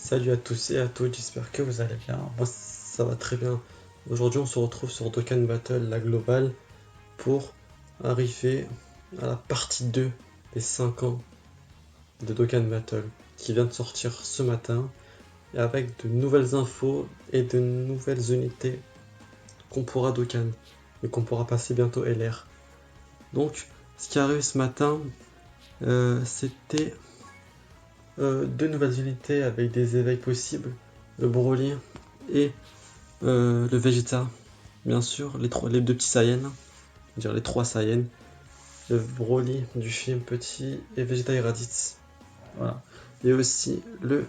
Salut à tous et à toutes, j'espère que vous allez bien. Moi ça va très bien. Aujourd'hui on se retrouve sur Dokkan Battle, la globale, pour arriver à la partie 2 des 5 ans de Dokkan Battle, qui vient de sortir ce matin, et avec de nouvelles infos et de nouvelles unités qu'on pourra Dokkan, et qu'on pourra passer bientôt LR. Donc ce qui arrive ce matin, c'était deux nouvelles unités avec des éveils possibles, le Broly et le Vegeta, bien sûr, les deux petits Saiyans, dire les trois Saiyans, le Broly du film petit et Vegeta et Raditz. Voilà. Et aussi le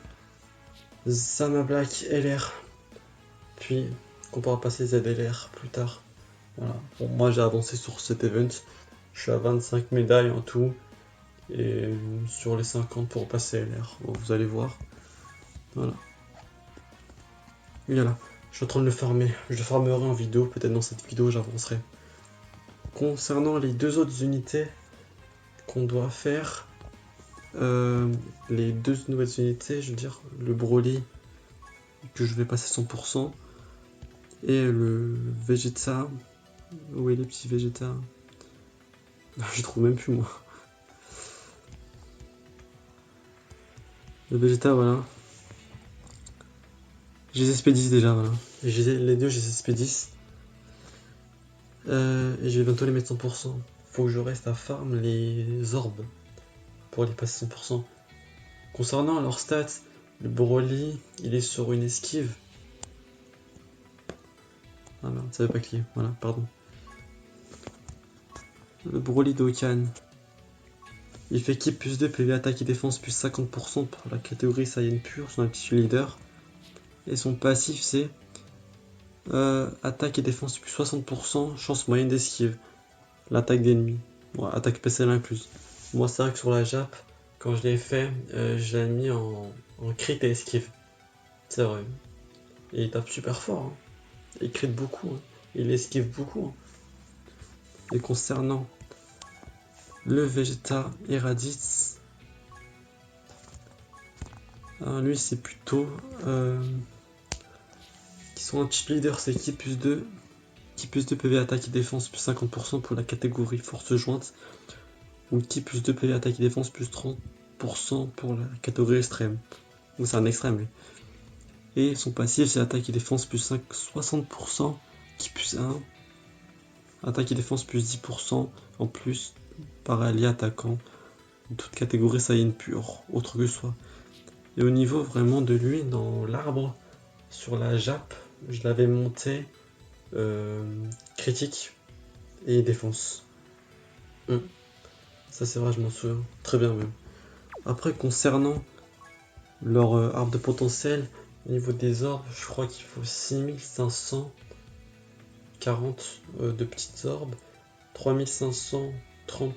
Zama Black LR, puis qu'on pourra passer ZLR plus tard. Voilà. Bon, moi j'ai avancé sur cet event, je suis à 25 médailles en tout, et sur les 50 pour passer LR. Bon, vous allez voir. Voilà. Et voilà. Je suis en train de le farmer. Je le farmerai en vidéo, peut-être dans cette vidéo j'avancerai. Concernant les deux autres unités qu'on doit faire, les deux nouvelles unités, je veux dire le Broly que je vais passer 100% et le Vegeta. Où est les petits Vegeta? Je trouve même plus moi. Le Vegeta, voilà. J'ai les SP10 déjà, voilà. Les deux, j'ai les SP10. Et je vais bientôt les mettre 100%. Faut que je reste à farm les orbes pour les passer 100%. Concernant leurs stats, le Broly, il est sur une esquive. Ah merde, ça veut pas cliquer, voilà, pardon. Le Broly Dokkan, il fait qui plus 2 PV attaque et défense plus 50% pour la catégorie Saiyan pure, son aptitude leader. Et son passif c'est attaque et défense plus 60%, chance moyenne d'esquive. L'attaque d'ennemis, bon, attaque spéciale incluse. Moi c'est vrai que sur la Jap, quand je l'ai fait, je l'ai mis en crit et esquive. C'est vrai. Et il tape super fort. Hein. Il crit beaucoup. Hein. Il esquive beaucoup. Hein. Et concernant le Vegeta et Raditz, lui c'est plutôt qui sont un petit leader, c'est qui plus 2 PV attaque et défense plus 50% pour la catégorie force jointe, ou qui plus 2 PV attaque et défense plus 30% pour la catégorie extrême. Donc c'est un extrême lui. Et son passif c'est attaque et défense plus 60%, qui plus 1, attaque et défense plus 10% en plus par allié attaquant, toute catégorie Saiyan pure, autre que soi. Et au niveau vraiment de lui dans l'arbre, sur la Jap, je l'avais monté critique et défense. Ça c'est vrai, je m'en souviens très bien même. Après concernant leur arbre de potentiel, au niveau des orbes, je crois qu'il faut 6540 de petites orbes, 3530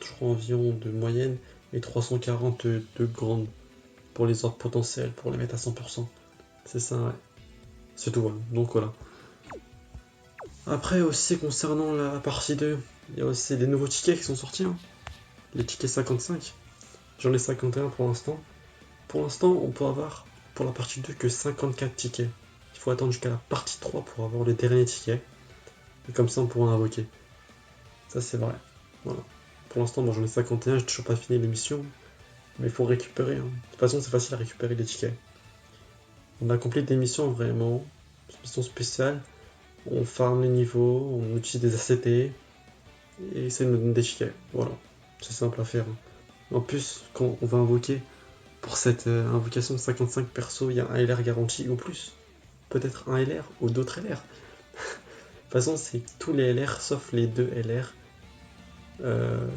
je crois environ de moyenne, et 340 de grandes pour les orbes potentiels, pour les mettre à 100%. C'est ça, ouais. C'est tout, ouais. Donc voilà. Après aussi concernant la partie 2, il y a aussi des nouveaux tickets qui sont sortis. Hein. Les tickets 55. J'en ai 51 pour l'instant. Pour l'instant, on peut avoir pour la partie 2 que 54 tickets. Il faut attendre jusqu'à la partie 3 pour avoir les derniers tickets. Et comme ça, on pourra invoquer. Ça, c'est vrai. Voilà. Pour l'instant, moi j'en ai 51, j'ai toujours pas fini l'émission. Mais il faut récupérer. Hein. De toute façon, c'est facile à récupérer les tickets. On a complété des missions vraiment. Mission spéciale. On farm les niveaux, on utilise des ACT. Et essaie de nous donner des tickets. Voilà. C'est simple à faire. Hein. En plus, quand on va invoquer, pour cette invocation de 55 persos, il y a un LR garanti ou plus. Peut-être un LR ou d'autres LR. De toute façon, c'est tous les LR sauf les deux LR.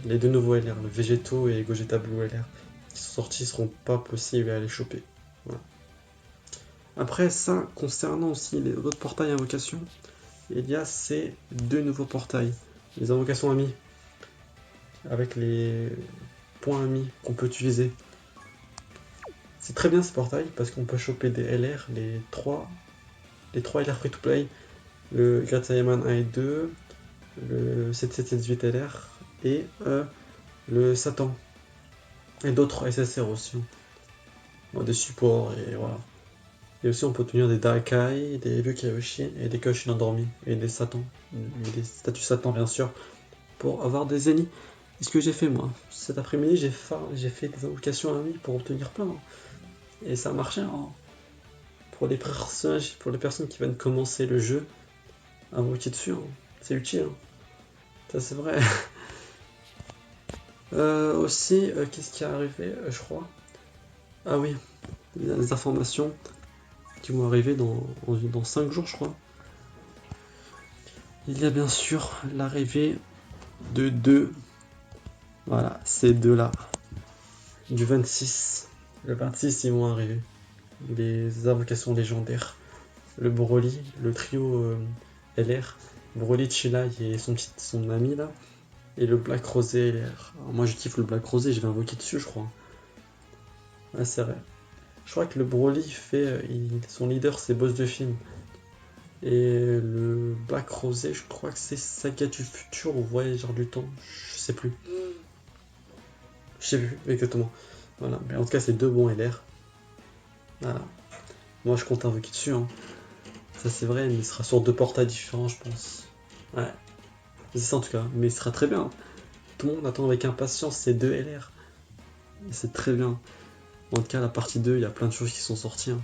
Les deux nouveaux LR, le Végéto et Gogeta Blue LR, qui sont sortis, seront pas possibles à les choper. Voilà. Après ça, concernant aussi les autres portails invocations, il y a ces deux nouveaux portails. Les invocations amis, avec les points amis qu'on peut utiliser. C'est très bien ce portail parce qu'on peut choper des LR, les 3 LR free to play, le Great Saiyaman 1 et 2, le 7778 LR et le Satan. Et d'autres SSR aussi. Bon, des supports et voilà. Et aussi on peut obtenir des Dakai, des Lukayoshi et des Kyoshi endormis. Et des Satan. Et des statues Satan bien sûr. Pour avoir des Zeni. Et ce que j'ai fait moi. Cet après-midi j'ai fait des invocations à 1000 pour obtenir plein. Hein. Et ça a marché. Hein. Pour les personnages, pour les personnes qui viennent commencer le jeu, invoquer dessus. Hein. C'est utile. Hein. Ça c'est vrai. Aussi, qu'est-ce qui est arrivé, je crois. Ah oui, il y a des informations qui vont arriver dans 5 jours, je crois. Il y a bien sûr l'arrivée de deux. Voilà, ces deux-là. Du 26. Le 26, ils vont arriver. Les invocations légendaires. Le Broly, le trio LR. Broly, Chilla et son ami là. Et le Black Rosé LR. Alors, moi je kiffe le Black Rosé, je vais invoquer dessus, je crois. Ouais, c'est vrai. Je crois que le Broly son leader c'est Boss de film. Et le Black Rosé, je crois que c'est Saga du futur ou Voyageur du temps. Je sais plus. Je sais plus exactement. Voilà. Mais en tout cas, c'est deux bons LR. Voilà. Moi, je compte invoquer dessus. Hein. Ça, c'est vrai, mais il sera sur deux portails différents, je pense. Ouais. C'est ça en tout cas. Mais il sera très bien. Tout le monde attend avec impatience ces deux LR. Et c'est très bien. En tout cas, la partie 2, il y a plein de choses qui sont sorties. Hein.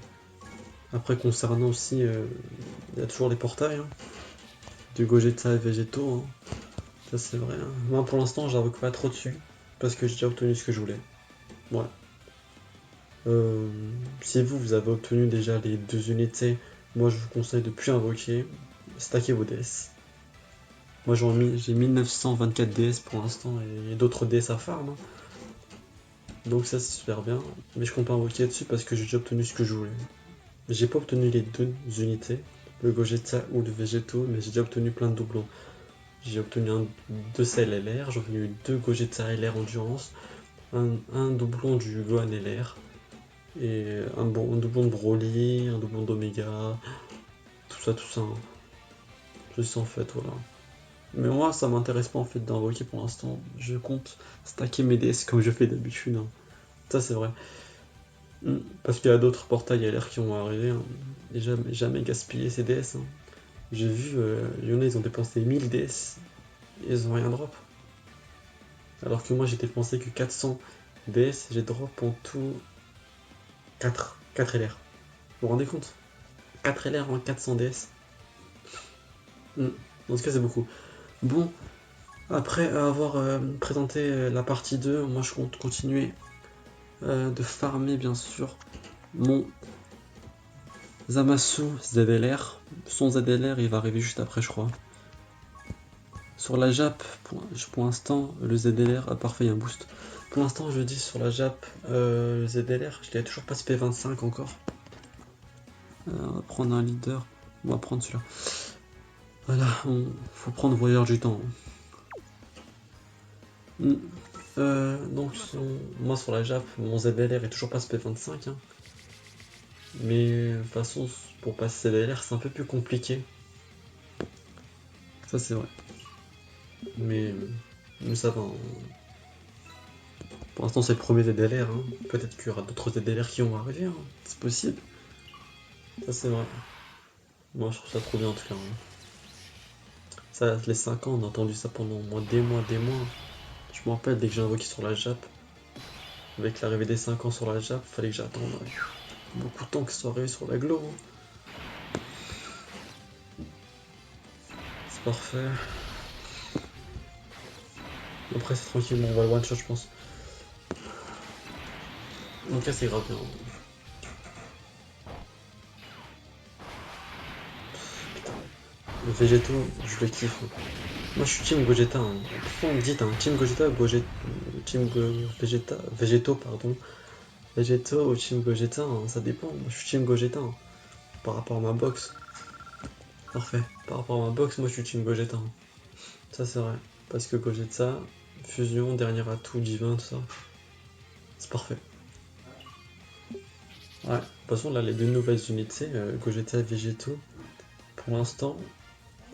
Après, concernant aussi, il y a toujours les portails. Hein. Du Gogeta et Végétaux. Hein. Ça, c'est vrai. Hein. Moi, pour l'instant, j'invoque pas trop dessus. Parce que j'ai déjà obtenu ce que je voulais. Ouais. Si vous avez obtenu déjà les deux unités, moi je vous conseille de plus invoquer, stacker vos DS. Moi j'ai 1924 DS pour l'instant et d'autres DS à farm. Hein. Donc ça c'est super bien. Mais je compte pas invoquer dessus parce que j'ai déjà obtenu ce que je voulais. J'ai pas obtenu les deux unités, le Gogeta ou le Végéto, mais j'ai déjà obtenu plein de doublons. J'ai obtenu deux Cell LR, j'ai obtenu deux Gogeta LR Endurance, un doublon du Gohan LR. Et un doublon de Broly, un doublon d'Omega, tout ça, tout ça. Hein. Tout ça en fait, voilà. Mais moi, ça m'intéresse pas en fait d'invoquer pour l'instant. Je compte stacker mes DS comme je fais d'habitude. Hein. Ça, c'est vrai. Parce qu'il y a d'autres portails LR qui vont arriver. Hein. Et jamais gaspiller ces DS. Hein. J'ai vu, il y en a, ils ont dépensé 1000 DS et ils ont rien drop. Alors que moi, j'ai dépensé que 400 DS, j'ai drop en tout 4 LR. Vous vous rendez compte? 4 LR en 400 DS. En tout cas, c'est beaucoup. Bon, après avoir présenté la partie 2, moi je compte continuer de farmer, bien sûr, mon Zamasu ZLR. Son ZLR, il va arriver juste après, je crois. Sur la Jap, pour l'instant, le ZLR, parfait, il y a un boost. Pour l'instant, je dis sur la Jap, le ZLR, je l'ai toujours pas SP25 encore. On va prendre un leader, on va prendre celui-là. Voilà, faut prendre Voyageur du temps. Donc moi sur la Jap, mon ZLR est toujours pas SP25. Hein. Mais de toute façon, pour passer ZLR, c'est un peu plus compliqué. Ça c'est vrai. Mais ça va. Pour l'instant c'est le premier ZLR. Hein. Peut-être qu'il y aura d'autres ZLR qui vont arriver. Hein. C'est possible. Ça c'est vrai. Moi je trouve ça trop bien en tout cas. Hein. Ça, les 5 ans, on a entendu ça pendant des mois. Je me rappelle dès que j'ai invoqué sur la Jap. Avec l'arrivée des 5 ans sur la Jap, fallait que j'attende beaucoup de temps que ça soit arrivé sur la Glo. Hein. C'est parfait. Après c'est tranquille, on va le one shot je pense. Donc là c'est grave bien. Putain. Le Végéto, je le kiffe. Hein. Moi je suis team Gogeta. Hein. Pourquoi on me dit team Gogeta, Végéto pardon. Végéto ou team Gogeta, hein, ça dépend. Moi je suis team Gogeta. Hein. Par rapport à ma box. Parfait. Par rapport à ma box, moi je suis team Gogeta. Hein. Ça c'est vrai. Parce que Gogeta, fusion, dernier atout, divin, tout ça. C'est parfait. Ouais. De toute façon là les deux nouvelles unités, Gogeta et Végéto, pour l'instant,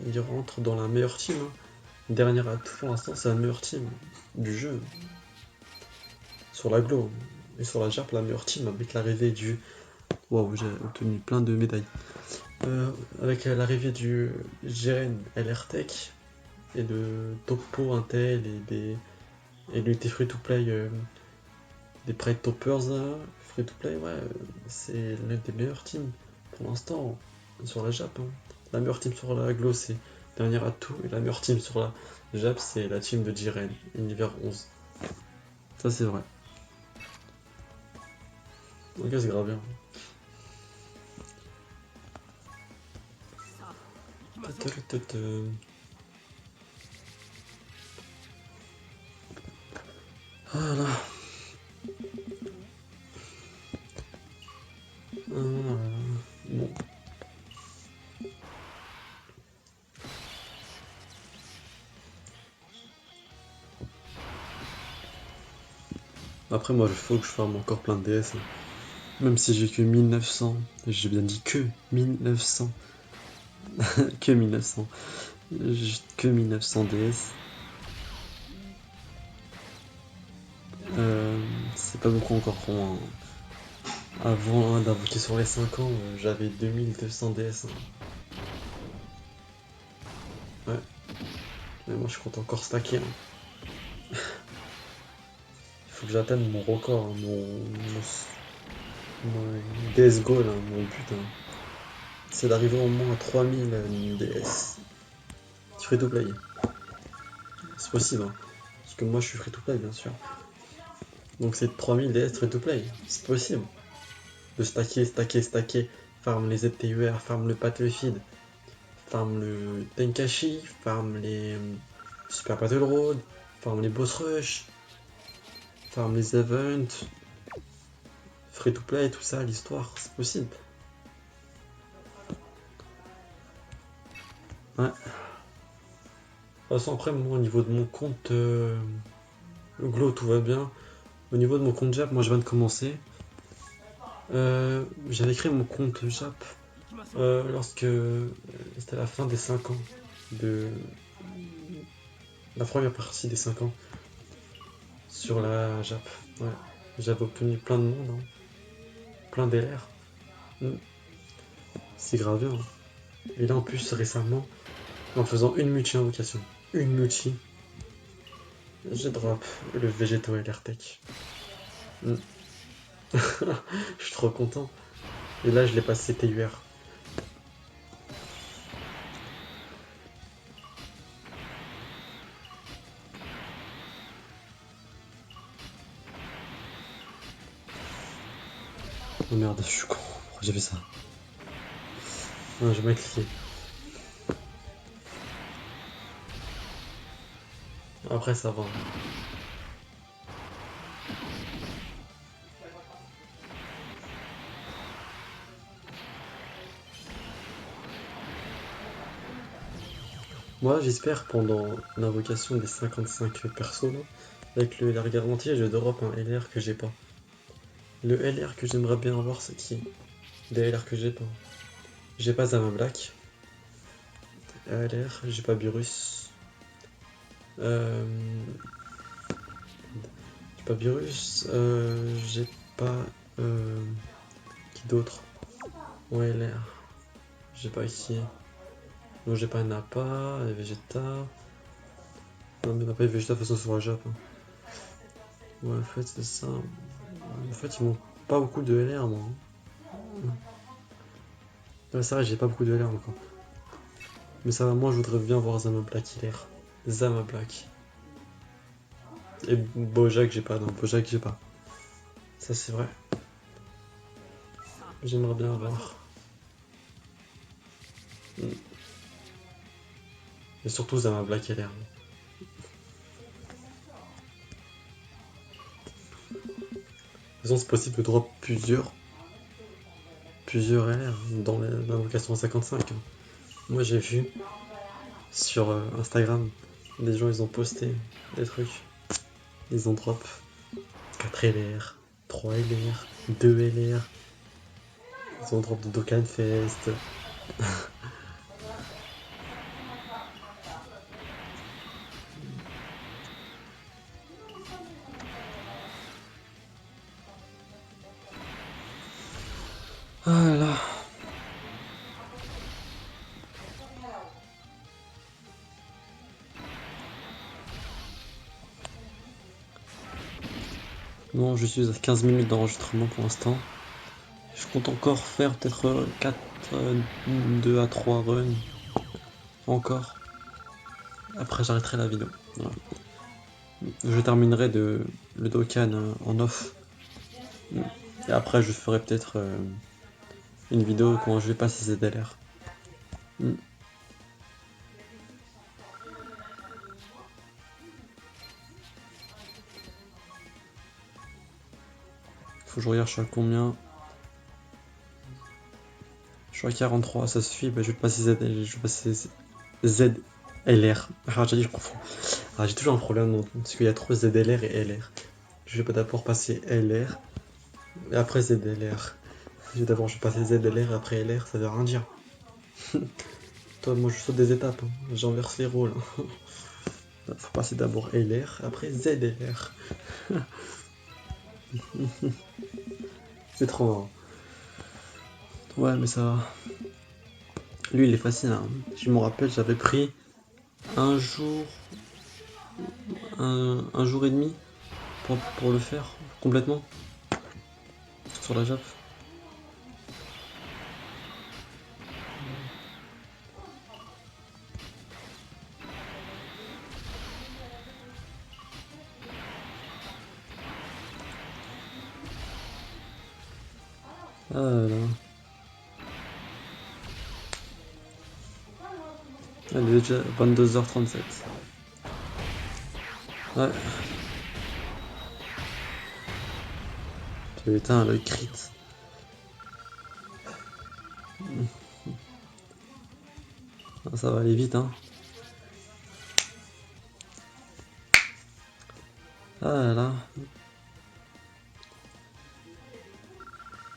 ils rentrent dans la meilleure team. Hein. Dernier atout pour l'instant, c'est la meilleure team du jeu. Sur la Glo. Et sur la Jap, la meilleure team avec l'arrivée du Waouh, j'ai obtenu plein de médailles. Avec l'arrivée du Jiren LR Tech et de Toppo Intel et l'unité free-to-play des Pride Toppers free-to-play, ouais, c'est l'un des meilleurs teams pour l'instant sur la Jap, hein. La meilleure team sur la Glo, c'est dernière à tout, et la meilleure team sur la Jap, c'est la team de Jiren, Univers 11. Ça, c'est vrai. Ok, c'est grave bien. Voilà. Bon. Après, moi, il faut que je farme encore plein de DS, hein. Même si j'ai que 1900. J'ai bien dit que 1900. Que 1900. Que 1900 DS. C'est pas beaucoup encore pour moi, hein. Avant d'invoquer sur les 5 ans, j'avais 2200 DS, hein. Ouais, mais moi je compte encore stacker, hein. Il faut que j'atteigne mon record, hein, mon DS goal, hein, mon but, hein. C'est d'arriver au moins à 3000 DS. Free to play. C'est possible, hein. Parce que moi je suis free to play, bien sûr. Donc c'est 3000 DS free to play. C'est possible. De stacker. Farm les ZTUR, farm le Battlefield, farm le Tenkashi, farm les Super Battle Road, farm les Boss Rush, farm les events, free to play, tout ça, l'histoire, c'est possible. Ouais. De toute façon, après, moi, au niveau de mon compte Glow, tout va bien. Au niveau de mon compte Jap, moi, je viens de commencer. J'avais créé mon compte Jap lorsque c'était la fin des 5 ans de la première partie des 5 ans sur la Jap. Ouais. J'avais obtenu plein de monde, hein. Plein d'LR. C'est grave bien, hein. Et là, en plus, récemment, en faisant une multi-invocation, une multi, je drop le Végéto LR Tech. Je suis trop content. Et là, je l'ai passé TUR. Oh merde, je suis con. Pourquoi j'ai fait ça? Non, j'ai mal cliqué. Après, ça va. Moi, j'espère pendant l'invocation des 55 persos, là, avec le LR garanti, je drop un LR que j'ai pas. Le LR que j'aimerais bien avoir, c'est qui? Des LR que j'ai pas. J'ai pas Zama Black. LR, j'ai pas Virus. J'ai pas Virus. J'ai pas. Qui d'autre? Ouais, LR. J'ai pas ici. Non, j'ai pas Nappa, et Vegeta. Non, mais Nappa et Vegeta, de toute façon, sur la Jap, hein. Ouais, en fait, c'est ça. En fait, ils m'ont pas beaucoup de LR, moi, hein. Ouais, c'est vrai, j'ai pas beaucoup de LR encore. Mais ça va, moi, je voudrais bien voir Zama Black LR. Zama Black. Et Bojack, j'ai pas. Non, Bojack, j'ai pas. Ça, c'est vrai. J'aimerais bien avoir. Et surtout Zama Black LR. De toute façon, c'est possible de drop plusieurs LR dans l'invocation 55, hein. Moi, j'ai vu sur Instagram, des gens, ils ont posté des trucs. Ils ont drop 4 LR, 3 LR, 2 LR. Ils ont drop de Dokkan Fest. Voilà. Non, je suis à 15 minutes d'enregistrement pour l'instant. Je compte encore faire peut-être 4, 2 à 3 runs. Encore. Après, j'arrêterai la vidéo. Voilà. Je terminerai le Dokkan en off. Et après, je ferai peut-être une vidéo quand je vais passer ZLR. Faut que je regarde, je suis à combien? Je suis à 43, ça suffit. Bah, je vais passer ZLR. Je vais passer ZLR. Ah, j'ai dit, je confonds. Ah, j'ai toujours un problème parce qu'il y a trop ZLR et LR. Je vais pas d'abord passer LR et après ZLR. Je vais passer ZLR après LR, ça veut rien dire. Toi, moi je saute des étapes, hein. J'inverse les rôles. Faut passer d'abord LR, après ZLR. C'est trop marrant. Ouais, mais ça va. Lui, il est facile, hein. Je me rappelle, j'avais pris un jour, un jour et demi pour le faire complètement sur la Jap. Ah là. Elle est déjà 22h37. Ouais. Putain, le crit. Ah, ça va aller vite, hein. Ah là là.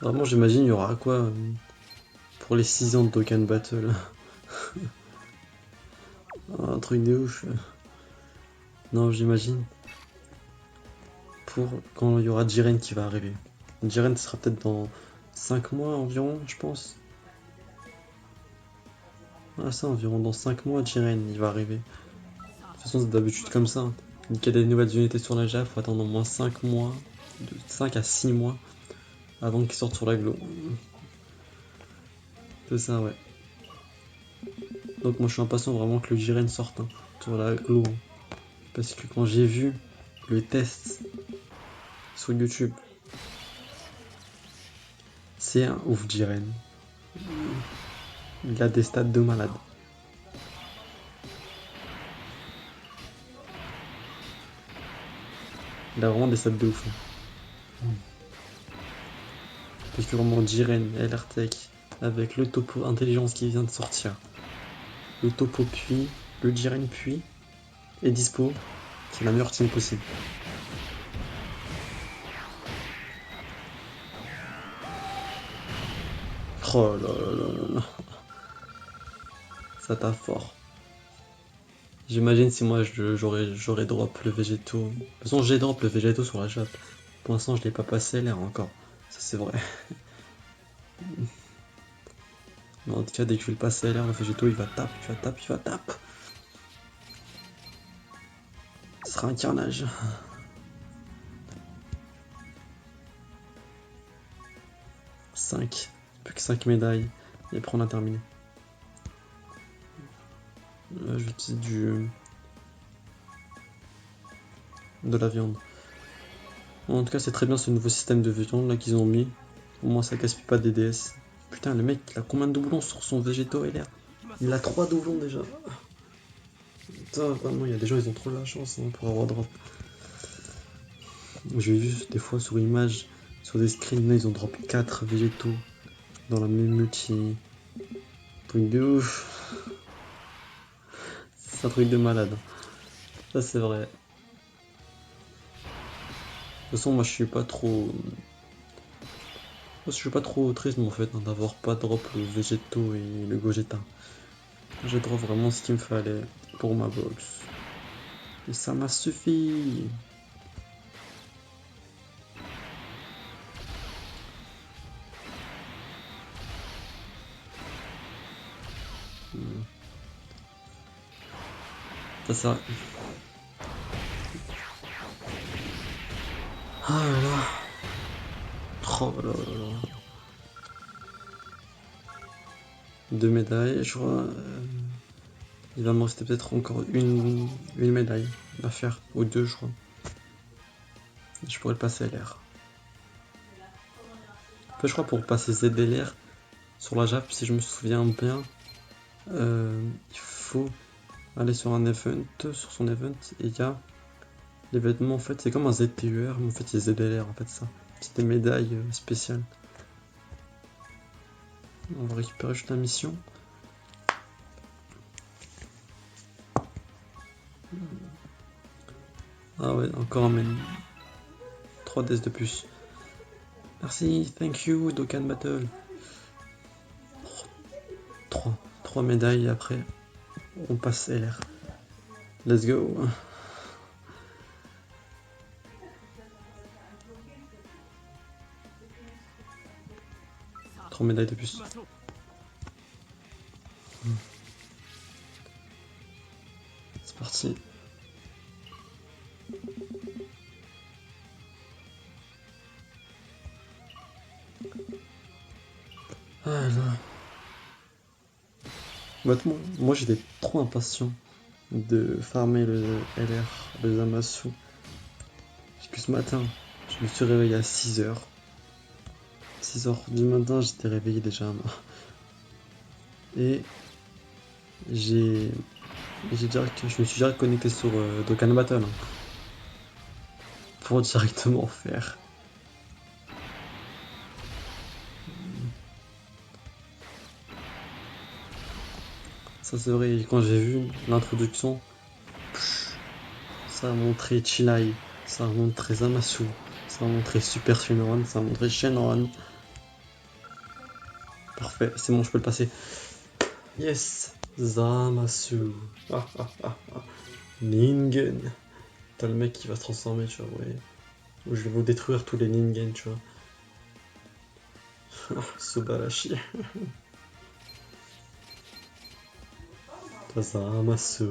Vraiment, j'imagine, il y aura quoi pour les 6 ans de Dokkan Battle. Un truc de ouf. Non, j'imagine. Pour quand il y aura Jiren qui va arriver. Jiren sera peut-être dans 5 mois environ, je pense. Ah, ça, environ dans 5 mois, Jiren, il va arriver. De toute façon, c'est d'habitude comme ça. Dès qu'il y a des nouvelles unités sur la JAP, faut attendre au moins 5 mois, de 5 à 6 mois, avant qu'ils sortent sur la Glo. C'est ça, ouais. Donc moi, je suis impatient vraiment que le Jiren sorte hein, sur la Glo. Parce que quand j'ai vu le test sur YouTube, c'est un ouf Jiren. Il a des stats de malade. Il a vraiment des stats de ouf. Parce que vraiment Jiren, LR Tech, avec le topo intelligence qui vient de sortir, le topo puis, le Jiren puis, est dispo, c'est la meilleure team possible. Oh là là là là. Ça t'a fort. J'imagine si moi j'aurais drop le végéto. De toute façon j'ai drop le végéto sur la Jap. Pour l'instant je l'ai pas passé l'air encore. Ça c'est vrai. Mais en tout cas dès que je vais le passer l'air, le végéto il va tape, il va tape, il va tape. Ce sera un carnage. 5. Plus que 5 médailles. Et après on a terminé. Là j'utilise de la viande. En tout cas c'est très bien ce nouveau système de viande là qu'ils ont mis. Au moins ça gaspille pas des DS. Putain le mec il a combien de doublons sur son végéto LR? Il a 3 doublons déjà. Putain vraiment il y a des gens ils ont trop de la chance hein, pour avoir drop. J'ai vu des fois sur image, sur des screens, là, ils ont drop 4 végétaux dans la même multi. Truc de ouf. C'est un truc de malade. Ça c'est vrai. De toute façon moi je suis pas trop. Je suis pas trop triste en fait hein, d'avoir pas drop le végétaux et le Gogeta. J'ai drop vraiment ce qu'il me fallait pour ma box. Et ça m'a suffi. Ça sert. Ah là là. Oh là là là. 2 médailles, je crois. Il va me rester peut-être encore une médaille à faire, ou 2 je crois. Je pourrais le passer à l'air. En fait, je crois pour passer ZLR sur la JAP, si je me souviens bien, il faut aller sur un event, sur son event, et il y a l'événement en fait, c'est comme un ZTUR, mais en fait c'est ZLR en fait ça. C'est des médailles spéciales. On va récupérer juste la mission. Ah ouais, encore un menu. 3 DS de plus. Merci, thank you, Dokkan Battle. 3 médailles et après on passe LR. Let's go. 3 médailles de plus. C'est parti. Ah là. Moi j'étais trop impatient de farmer le LR, le Zamasu. Parce que ce matin, je me suis réveillé à 6h. 6h du matin, j'étais réveillé déjà. Et je me suis direct connecté sur Dokkan Battle pour directement faire. Ça c'est vrai, quand j'ai vu l'introduction, ça a montré Chilai, ça a montré Zamasu, ça a montré Super Shenron, ça a montré Shenron. Parfait, c'est bon, je peux le passer. Yes, Zamasu. Ningen. T'as le mec qui va se transformer, tu vois, ouais. Ou je vais vous détruire tous les Ningen, tu vois. Subarashi. Zamasu.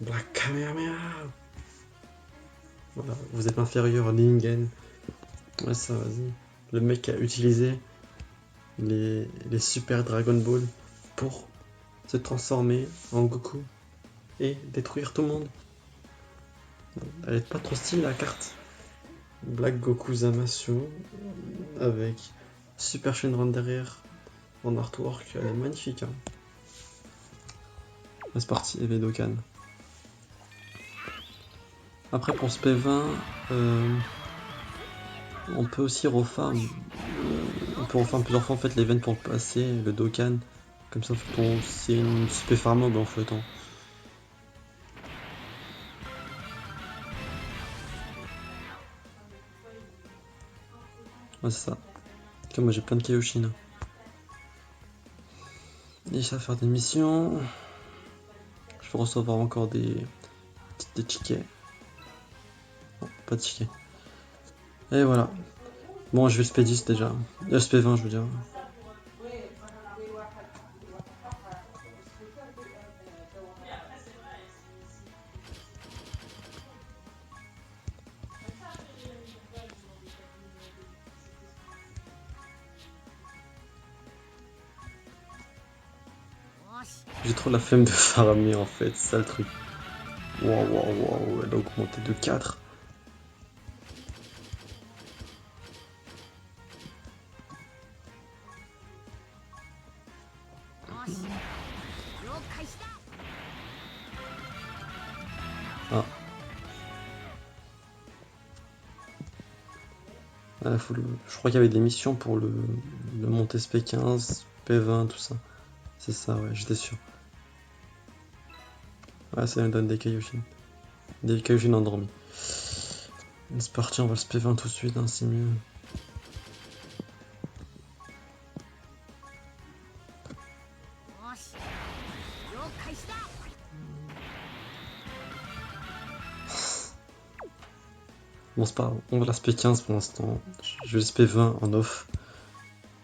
Black Kamehameha. Voilà, vous êtes inférieur à Ningen. Ouais, ça, vas-y. Le mec a utilisé les super Dragon Ball pour se transformer en Goku et détruire tout le monde. Elle est pas trop style la carte. Black Goku Zamasu avec Super Shenron derrière en artwork, elle est magnifique. Hein. C'est parti, EV Dokkan. Après pour ce P20, on peut aussi refarm. On peut refarm plusieurs fois en fait l'event pour passer le Dokkan. Comme ça, c'est une spé farmable en flottant. Ouais, c'est ça. Comme moi j'ai plein de Kaioshin. Et ça va faire des missions. Je peux recevoir encore des tickets. Non, pas de tickets. Et voilà. Bon, je vais le SP10 déjà. Le SP20, je veux dire. J'ai trop la flemme de farmer en fait, c'est ça le truc. Waouh, elle a augmenté de 4. Ah. Je crois qu'il y avait des missions pour le monter SP15, P20, tout ça. C'est ça, ouais, j'étais sûr. Ouais, ça me donne des Kaioshin. Des Kaioshin endormis. C'est parti, on va le SP20 tout de suite, hein, c'est mieux. Bon, c'est pas grave, on va la SP15 pour l'instant. Je vais le SP20 en off.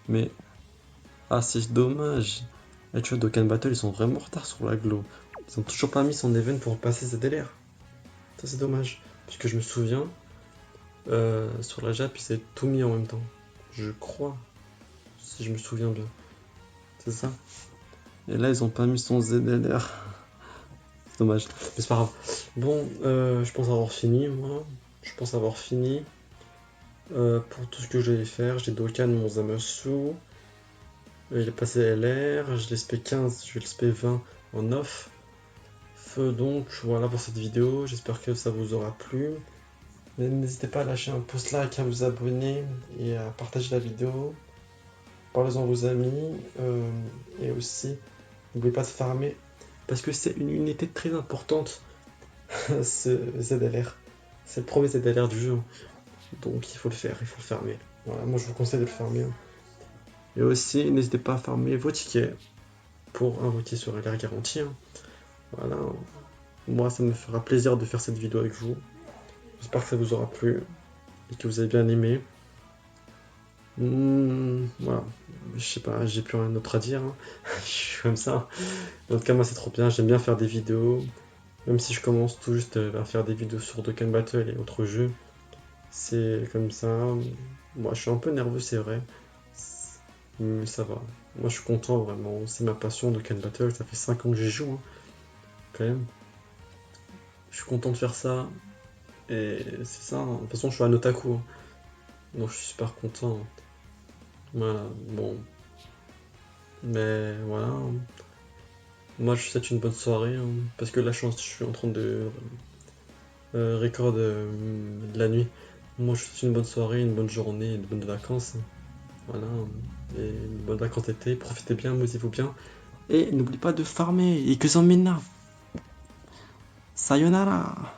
Mais. Ah, c'est dommage. Et tu vois, Dokkan Battle, ils sont vraiment en retard sur la glow. Ils ont toujours pas mis son event pour passer ZLR. Ça c'est dommage. Puisque je me souviens, sur la Jap, ils avaient tout mis en même temps. Je crois. Si je me souviens bien. C'est ça. Et là, ils ont pas mis son ZLR. C'est dommage. Mais c'est pas grave. Bon, je pense avoir fini, moi. Je pense avoir fini. Pour tout ce que je vais faire, j'ai Dokkan mon Zamasu. Il est passé LR. J'ai l'SP15, je vais l'SP20 en off. Donc voilà pour cette vidéo. J'espère que ça vous aura plu. N'hésitez pas à lâcher un pouce like, à vous abonner et à partager la vidéo. Parlez-en à vos amis. Et aussi, n'oubliez pas de farmer. Parce que c'est une unité très importante, ce ZLR. C'est le premier ZLR du jeu. Donc il faut le faire, il faut le farmer. Voilà, moi je vous conseille de le farmer. Et aussi, n'hésitez pas à farmer vos tickets pour un rookie sur LR garanti. Voilà. Moi, ça me fera plaisir de faire cette vidéo avec vous. J'espère que ça vous aura plu et que vous avez bien aimé. Voilà. Je sais pas, j'ai plus rien d'autre à dire. Je suis comme ça. En tout cas, moi, c'est trop bien. J'aime bien faire des vidéos. Même si je commence tout juste à faire des vidéos sur Dokkan Battle et autres jeux. C'est comme ça. Moi, je suis un peu nerveux, c'est vrai. Mais ça va. Moi, je suis content, vraiment. C'est ma passion, Dokkan Battle. Ça fait 5 ans que j'y joue, quand même. Je suis content de faire ça. Et c'est ça. De toute façon, je suis un otaku. Donc, je suis super content. Voilà, bon. Mais voilà. Moi, je vous souhaite une bonne soirée. Parce que là, je suis en train de record de la nuit. Moi, je vous souhaite une bonne soirée, une bonne journée, de bonnes vacances. Voilà. Et une bonne vacances d'été. Profitez bien, amusez-vous bien. Et n'oubliez pas de farmer. Et que ça mena. Sayonara.